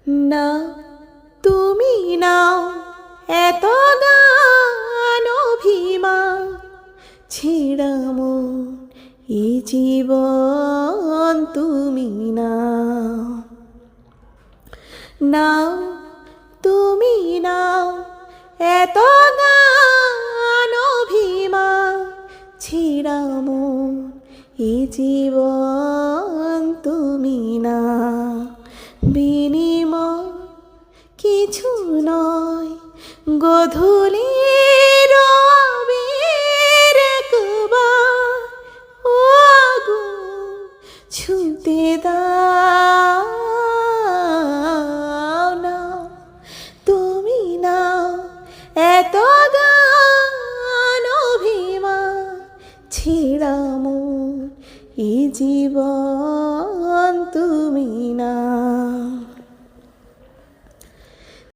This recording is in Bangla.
না তুমি নাও এত গান অভিমান, ছিড়াম এই জীবন তুমি নাও। নাও তুমি নাও এত গান অভিমান, ছিড়াম এই জীবন তুমি নাও। বিনিময় কিছু নয়, গধূলি